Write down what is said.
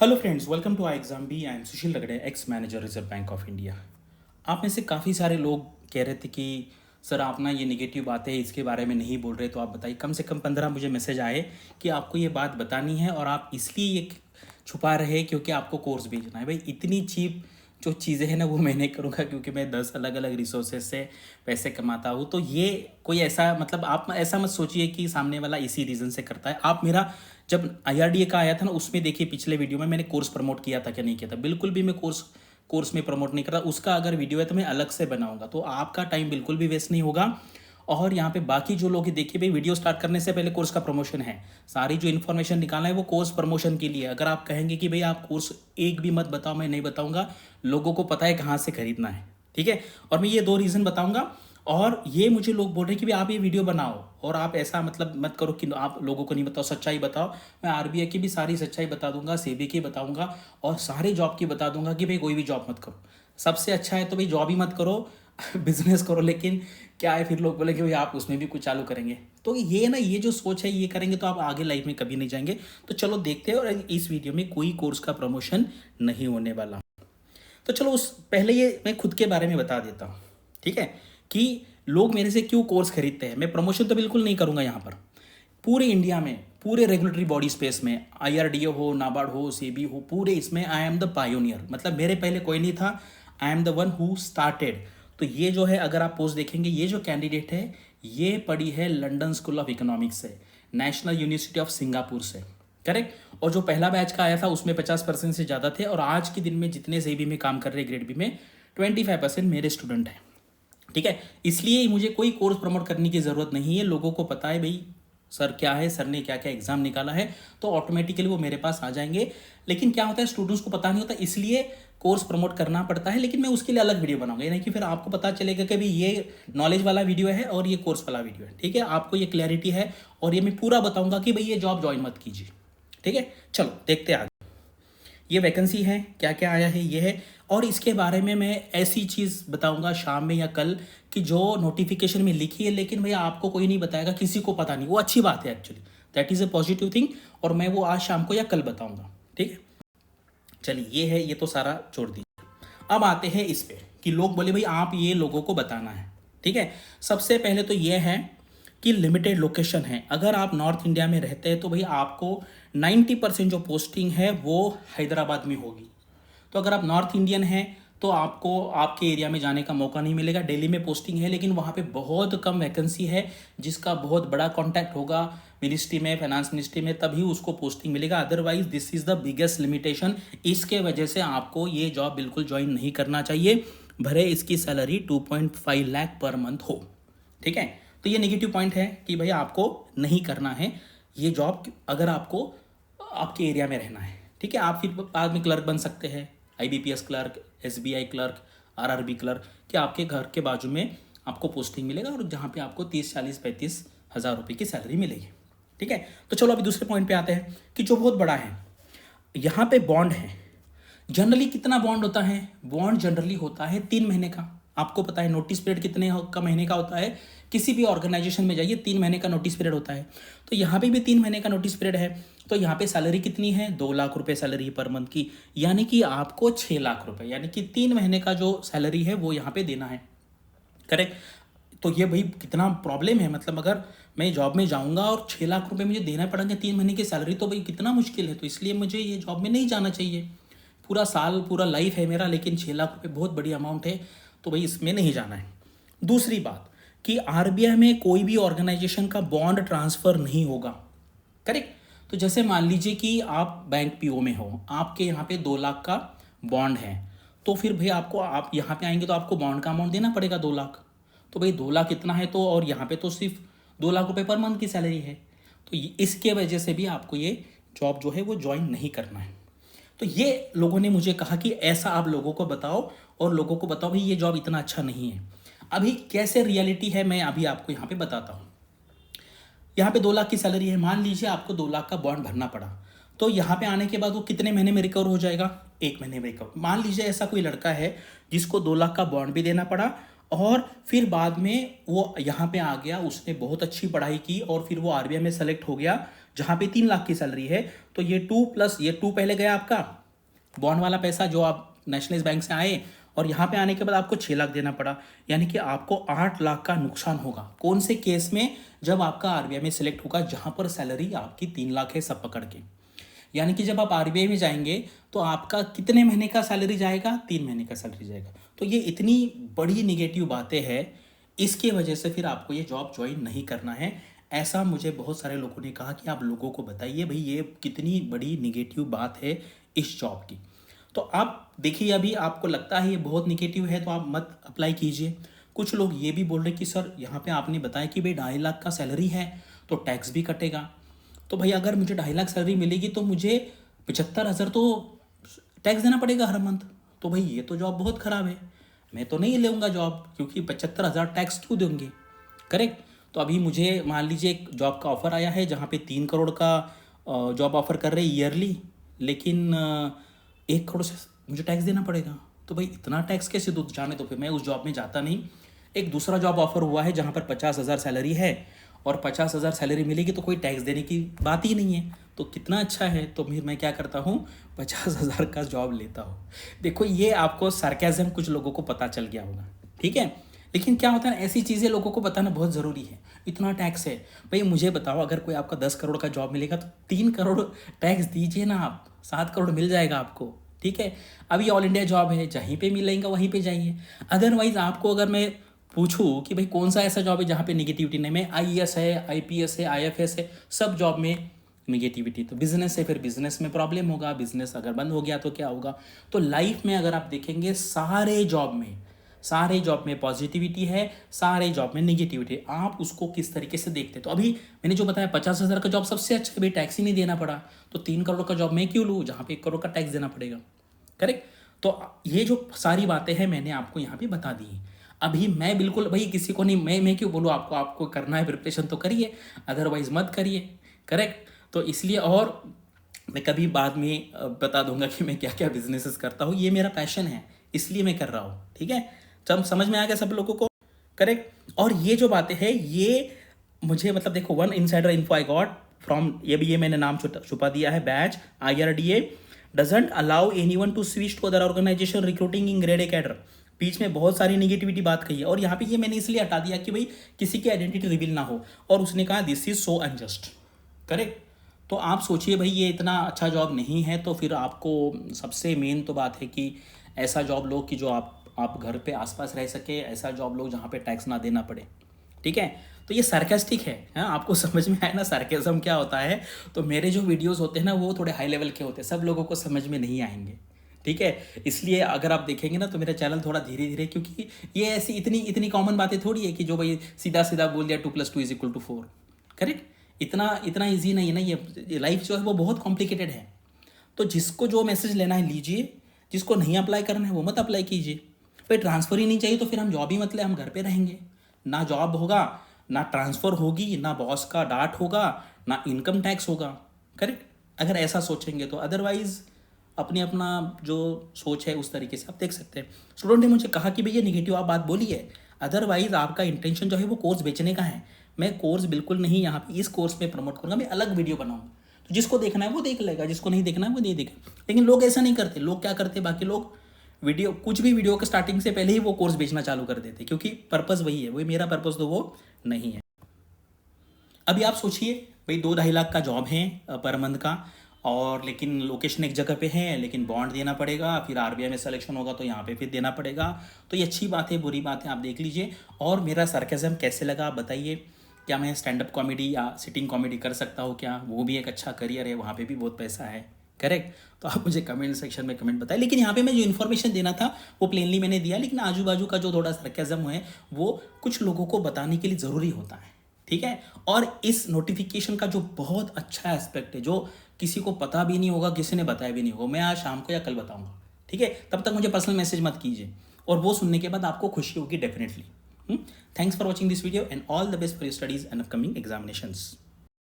Hello friends, welcome to ixamBee. I am Sushil Ragade, ex manager Reserve Bank of India. आप में से काफ़ी सारे लोग कह रहे थे कि सर आप ना ये नेगेटिव बातें इसके बारे में नहीं बोल रहे, तो आप बताइए। कम से कम 15 मुझे मैसेज आए कि आपको ये बात बतानी है और आप इसलिए ये छुपा रहे हैं क्योंकि आपको कोर्स भेजना है। भाई इतनी चीप जो चीज़ें हैं ना वो मैं नहीं करूँगा, क्योंकि मैं 10 अलग अलग रिसोर्सेज से पैसे कमाता हूँ। तो ये कोई ऐसा मतलब आप ऐसा मत सोचिए कि सामने वाला इसी रीज़न से करता है। आप मेरा जब IRDA का आया था ना, उसमें देखिए पिछले वीडियो में मैंने कोर्स प्रमोट किया था क्या नहीं किया था। बिल्कुल भी मैं कोर्स कोर्स में प्रमोट नहीं करता। उसका अगर वीडियो है तो मैं अलग से बनाऊंगा, तो आपका टाइम बिल्कुल भी वेस्ट नहीं होगा। और यहाँ पे बाकी जो लोग देखिए, भाई वीडियो स्टार्ट करने से पहले कोर्स का प्रमोशन है। सारी जो इन्फॉर्मेशन निकालना है वो कोर्स प्रमोशन के लिए। अगर आप कहेंगे कि भाई आप कोर्स एक भी मत बताओ, मैं नहीं बताऊंगा, लोगों को पता है कहाँ से खरीदना है, ठीक है। और मैं ये 2 रीज़न बताऊंगा। और ये मुझे लोग बोल रहे हैं कि भाई आप ये वीडियो बनाओ और आप ऐसा मतलब मत करो कि आप लोगों को नहीं बताओ, सच्चाई बताओ। मैं RBI की भी सारी सच्चाई बता दूंगा, सेबी की बताऊंगा और सारे जॉब की बता दूंगा कि भाई कोई भी जॉब मत करो। सबसे अच्छा है तो भाई जॉब ही मत करो, बिजनेस करो। लेकिन क्या है, फिर लोग बोले कि भाई आप उसमें भी कुछ चालू करेंगे। तो ये ना, ये जो सोच है, ये करेंगे तो आप आगे लाइफ में कभी नहीं जाएंगे। तो चलो देखते हैं। और इस वीडियो में कोई कोर्स का प्रमोशन नहीं होने वाला। तो चलो उस पहले ये मैं खुद के बारे में बता देता हूँ, ठीक है, कि लोग मेरे से क्यों कोर्स खरीदते हैं। मैं प्रमोशन तो बिल्कुल नहीं करूँगा यहाँ पर। पूरे इंडिया में, पूरे रेगुलेटरी बॉडी स्पेस में, IRDA हो, नाबार्ड हो, सेबी हो, पूरे इसमें आई एम द पायोनियर। मतलब मेरे पहले कोई नहीं था, I am the one who started. तो ये जो है, अगर आप पोस्ट देखेंगे, ये जो कैंडिडेट है ये पढ़ी है लंदन स्कूल ऑफ इकोनॉमिक्स से, नेशनल यूनिवर्सिटी ऑफ सिंगापुर से, करेक्ट। और जो पहला बैच का आया था उसमें 50% से ज़्यादा थे। और आज के दिन में जितने सेबी में काम कर रहे ग्रेड बी में 25% मेरे स्टूडेंट हैं, ठीक है। इसलिए मुझे कोई कोर्स प्रमोट करने की ज़रूरत नहीं है। लोगों को पता है भाई सर क्या है, सर ने क्या क्या एग्जाम निकाला है, तो ऑटोमेटिकली वो मेरे पास आ जाएंगे। लेकिन क्या होता है, स्टूडेंट्स को पता नहीं होता, इसलिए कोर्स प्रमोट करना पड़ता है। लेकिन मैं उसके लिए अलग वीडियो बनाऊंगा, यानी कि फिर आपको पता चलेगा कि भाई ये नॉलेज वाला वीडियो है और ये कोर्स वाला वीडियो है, ठीक है। आपको ये क्लैरिटी है और ये मैं पूरा बताऊंगा कि भाई ये जॉब ज्वाइन मत कीजिए, ठीक है। चलो देखते हैं आगे। ये वैकेंसी है, क्या क्या आया है ये है। और इसके बारे में मैं ऐसी चीज़ बताऊंगा शाम में या कल कि जो नोटिफिकेशन में लिखी है, लेकिन भैया आपको कोई नहीं बताएगा, किसी को पता नहीं। वो अच्छी बात है actually, that is a positive thing. और मैं वो आज शाम को या कल बताऊंगा, ठीक है। चलिए ये है, ये तो सारा छोड़ दीजिए। अब आते हैं इस पे कि लोग बोले भाई आप ये लोगों को बताना है, ठीक है। सबसे पहले तो ये है कि लिमिटेड लोकेशन है। अगर आप नॉर्थ इंडिया में रहते हैं तो भाई आपको 90% जो पोस्टिंग है वो हैदराबाद में होगी। तो अगर आप नॉर्थ इंडियन हैं तो आपको आपके एरिया में जाने का मौका नहीं मिलेगा। दिल्ली में पोस्टिंग है लेकिन वहाँ पे बहुत कम वैकेंसी है, जिसका बहुत बड़ा कॉन्टैक्ट होगा मिनिस्ट्री में, फाइनेंस मिनिस्ट्री में, तभी उसको पोस्टिंग मिलेगा। Otherwise this is the biggest limitation. इसके वजह से आपको ये जॉब बिल्कुल ज्वाइन नहीं करना चाहिए, भले इसकी सैलरी 2.5 लाख पर मंथ हो, ठीक है। तो ये नेगेटिव पॉइंट है कि भाई आपको नहीं करना है ये जॉब अगर आपको आपके एरिया में रहना है, ठीक है। आप फिर बाद में क्लर्क बन सकते हैं, IBPS clerk, SBI clerk, RRB clerk, कि आपके घर के बाजू में आपको पोस्टिंग मिलेगा और जहाँ पे आपको 30, 40, 35 हज़ार रुपये की सैलरी मिलेगी, ठीक है। तो चलो अभी दूसरे पॉइंट पे आते हैं कि जो बहुत बड़ा है, यहाँ पे बॉन्ड है। जनरली कितना बॉन्ड होता है? बॉन्ड जनरली होता है 3 महीने का। आपको पता है नोटिस पीरियड कितने का महीने का होता है? किसी भी ऑर्गेनाइजेशन में जाइए 3 महीने का नोटिस पीरियड होता है। तो यहाँ पे भी 3 महीने का नोटिस पीरियड है। तो यहाँ पे सैलरी कितनी है? 2 लाख रुपए सैलरी पर मंथ की, यानी कि आपको 6 लाख रुपए, यानी कि 3 महीने का जो सैलरी है वो यहाँ पे देना है, करेक्ट। तो ये भाई कितना प्रॉब्लम है, मतलब अगर मैं जॉब में जाऊंगा और 6 लाख रुपए मुझे देना पड़ेंगे 3 महीने की सैलरी, तो भाई कितना मुश्किल है। तो इसलिए मुझे ये जॉब में नहीं जाना चाहिए। पूरा साल, पूरा लाइफ है मेरा, लेकिन 6 लाख रुपए बहुत बड़ी अमाउंट है, तो भाई इसमें नहीं जाना है। दूसरी बात कि RBI में कोई भी ऑर्गेनाइजेशन का बॉन्ड ट्रांसफ़र नहीं होगा, करेक्ट। तो जैसे मान लीजिए कि आप बैंक PO में हो, आपके यहाँ पे 2 लाख का बॉन्ड है, तो फिर भाई आपको, आप यहाँ पे आएंगे तो आपको बॉन्ड का अमाउंट देना पड़ेगा 2 लाख। तो भाई 2 लाख इतना है, तो और यहाँ पे तो सिर्फ 2 लाख रुपए पर मंथ की सैलरी है। तो इसके वजह से भी आपको ये जॉब जो है वो ज्वाइन नहीं करना है। तो ये लोगों ने मुझे कहा कि ऐसा आप लोगों को बताओ और लोगों को बताओ भाई ये जॉब इतना अच्छा नहीं है। अभी कैसे रियलिटी है मैं अभी आपको यहाँ पे बताता हूँ। यहाँ पे 2 लाख की सैलरी है, मान लीजिए आपको 2 लाख का बॉन्ड भरना पड़ा, तो यहाँ पे आने के बाद वो कितने महीने में रिकवर हो जाएगा? 1 महीने में रिकवर। मान लीजिए ऐसा कोई लड़का है जिसको 2 लाख का बॉन्ड भी देना पड़ा और फिर बाद में वो यहाँ पे आ गया, उसने बहुत अच्छी पढ़ाई की और फिर वो RBI में सेलेक्ट हो गया, जहाँ पे 3 लाख की सैलरी है, तो ये 2 प्लस ये 2 पहले गया आपका बॉन्ड वाला पैसा जो आप नेशनलाइज बैंक से आए, और यहाँ पे आने के बाद आपको 6 लाख देना पड़ा, यानी कि आपको 8 लाख का नुकसान होगा। कौन से केस में? जब आपका आरबीआई में सिलेक्ट होगा, जहाँ पर सैलरी आपकी 3 लाख है सब पकड़ के। यानी कि जब आप आरबीआई में जाएंगे तो आपका कितने महीने का सैलरी जाएगा? 3 महीने का सैलरी जाएगा। तो ये इतनी बड़ी निगेटिव बातें हैं, इसके वजह से फिर आपको ये जॉब ज्वाइन नहीं करना है। ऐसा मुझे बहुत सारे लोगों ने कहा कि आप लोगों को बताइए भाई ये कितनी बड़ी निगेटिव बात है इस जॉब की। तो आप देखिए, अभी आपको लगता है ये बहुत निगेटिव है तो आप मत अप्लाई कीजिए। कुछ लोग ये भी बोल रहे कि सर यहाँ पे आपने बताया कि भाई 2.5 लाख का सैलरी है तो टैक्स भी कटेगा। तो भाई अगर मुझे 2.5 लाख सैलरी मिलेगी तो मुझे 75,000 तो टैक्स देना पड़ेगा हर मंथ। तो भाई ये तो जॉब बहुत ख़राब है, मैं तो नहीं लूँगा जॉब, क्योंकि 75,000 टैक्स क्यों देंगे? करेक्ट। तो अभी मुझे मान लीजिए एक जॉब का ऑफ़र आया है जहाँ पे 3 करोड़ का जॉब ऑफ़र कर रहे हैं ईयरली, लेकिन 1 करोड़ से मुझे टैक्स देना पड़ेगा। तो भाई इतना टैक्स कैसे दूँ? जाने तो फिर मैं उस जॉब में जाता नहीं। एक दूसरा जॉब ऑफ़र हुआ है जहाँ पर 50,000 सैलरी है और 50,000 सैलरी मिलेगी तो कोई टैक्स देने की बात ही नहीं है। तो कितना अच्छा है। तो फिर मैं क्या करता हूँ, 50,000 का जॉब लेता हूँ। देखो ये आपको सार्केज़म कुछ लोगों को पता चल गया होगा, ठीक है। लेकिन क्या होता है ना, ऐसी चीज़ें लोगों को बताना बहुत ज़रूरी है। इतना टैक्स है भाई, मुझे बताओ अगर कोई आपका 10 करोड़ का जॉब मिलेगा तो 3 करोड़ टैक्स दीजिए ना आप, 7 करोड़ मिल जाएगा आपको, ठीक है। अभी ऑल इंडिया जॉब है, जहीं पे मिलेगा वहीं पे जाइए। अदरवाइज़ आपको अगर मैं पूछूं कि भाई कौन सा ऐसा जॉब है जहाँ पे निगेटिविटी नहीं, में आईएएस है, आईपीएस है, आईएफएस है, सब जॉब में निगेटिविटी। तो बिजनेस है, फिर बिजनेस में प्रॉब्लम होगा, बिजनेस अगर बंद हो गया तो क्या होगा। तो लाइफ में अगर आप देखेंगे सारे जॉब में पॉजिटिविटी है, सारे जॉब में निगेटिविटी है। आप उसको किस तरीके से देखते हैं। तो अभी मैंने जो बताया 50,000 का जॉब सबसे अच्छा है भाई, टैक्स ही नहीं देना पड़ा। तो 3 करोड़ का जॉब मैं क्यों लूँ जहाँ पे 1 करोड़ का टैक्स देना पड़ेगा? करेक्ट। तो ये जो सारी बातें हैं मैंने आपको यहाँ पे बता दी। अभी मैं बिल्कुल भाई किसी को नहीं, मैं क्यों बोलूँ आपको करना है प्रिपरेशन तो करिए, अदरवाइज मत करिए। करेक्ट। तो इसलिए, और मैं कभी बाद में बता दूंगा कि मैं क्या क्या बिजनेसेस करता हूँ। ये मेरा पैशन है, इसलिए मैं कर रहा हूँ, ठीक है। जब समझ में आ गया सब लोगों को? करेक्ट। और ये जो बातें हैं ये मुझे मतलब देखो, one insider info I got from, ये मैंने नाम छुपा दिया है, batch IRDA doesn't allow anyone to switch to other organisation recruiting in grade A cadre. बीच में बहुत सारी निगेटिविटी बात कही है, और यहाँ पे ये मैंने इसलिए हटा दिया कि भाई किसी की आइडेंटिटी रिवील ना हो। और उसने कहा this is so unjust. Correct. तो आप सोचिए भाई ये इतना अच्छा जॉब नहीं है, तो फिर आपको सबसे मेन तो बात है कि ऐसा जॉब लो कि जो आप घर पे आसपास रह सके, ऐसा जॉब लो जहाँ पे टैक्स ना देना पड़े, ठीक है। तो ये सार्केस्टिक है, हाँ, आपको समझ में आए ना सार्केज्म क्या होता है। तो मेरे जो वीडियोस होते हैं ना वो थोड़े हाई लेवल के होते हैं, सब लोगों को समझ में नहीं आएंगे, ठीक है। इसलिए अगर आप देखेंगे ना तो मेरा चैनल थोड़ा धीरे धीरे, क्योंकि ये ऐसी इतनी कॉमन बातें थोड़ी है कि जो भाई सीधा सीधा बोल दिया 2+2=4। करेक्ट। इतना ईजी नहीं है ना, ये लाइफ जो है वो बहुत कॉम्प्लिकेटेड है। तो जिसको जो मैसेज लेना है लीजिए, जिसको नहीं अप्लाई करना है वो मत अप्लाई कीजिए। भाई ट्रांसफ़र ही नहीं चाहिए तो फिर हम जॉब ही मत ले, हम घर पे रहेंगे। ना जॉब होगा, ना ट्रांसफ़र होगी, ना बॉस का डांट होगा, ना इनकम टैक्स होगा। करेक्ट। अगर ऐसा सोचेंगे तो, अदरवाइज़ अपना जो सोच है उस तरीके से आप देख सकते हैं। स्टूडेंट ने मुझे कहा कि भैया निगेटिव आप बात बोली है, अदरवाइज़ आपका इंटेंशन जो है वो कोर्स बेचने का है। मैं कोर्स बिल्कुल नहीं यहाँ पे इस कोर्स में प्रमोट करूँगा, मैं अलग वीडियो बनाऊँगा। तो जिसको देखना है वो देख लेगा, जिसको नहीं देखना है वो नहीं देखेगा। लेकिन लोग ऐसा नहीं करते। लोग क्या करते, बाकी लोग कुछ भी वीडियो के स्टार्टिंग से पहले ही वो कोर्स बेचना चालू कर देते, क्योंकि पर्पस वही है, वही मेरा पर्पस तो वो नहीं है। अभी आप सोचिए भाई 2-2.5 लाख का जॉब है पर मंथ का, और लेकिन लोकेशन एक जगह पे है, लेकिन बॉन्ड देना पड़ेगा, फिर आरबीआई में सिलेक्शन होगा तो यहाँ पे फिर देना पड़ेगा। तो ये अच्छी बात है, बुरी बात है, आप देख लीजिए। और मेरा सार्केज्म कैसे लगा आप बताइए। क्या मैं स्टैंड अप कॉमेडी या सिटिंग कॉमेडी कर सकता हूँ क्या? वो भी एक अच्छा करियर है, वहाँ पे भी बहुत पैसा है। करेक्ट। तो आप मुझे कमेंट सेक्शन में कमेंट बताएं। लेकिन यहाँ पे मैं जो इन्फॉर्मेशन देना था वो प्लेनली मैंने दिया, लेकिन आजू बाजू का जो थोड़ा सार्केज्म है वो कुछ लोगों को बताने के लिए ज़रूरी होता है, ठीक है। और इस नोटिफिकेशन का जो बहुत अच्छा एस्पेक्ट है, जो किसी को पता भी नहीं होगा, किसी ने बताया भी नहीं होगा, मैं आज शाम को या कल बताऊंगा, ठीक है। तब तक मुझे पर्सनल मैसेज मत कीजिए, और वो सुनने के बाद आपको खुशी होगी definitely. Thanks for watching this video and all the best for your studies and upcoming examinations.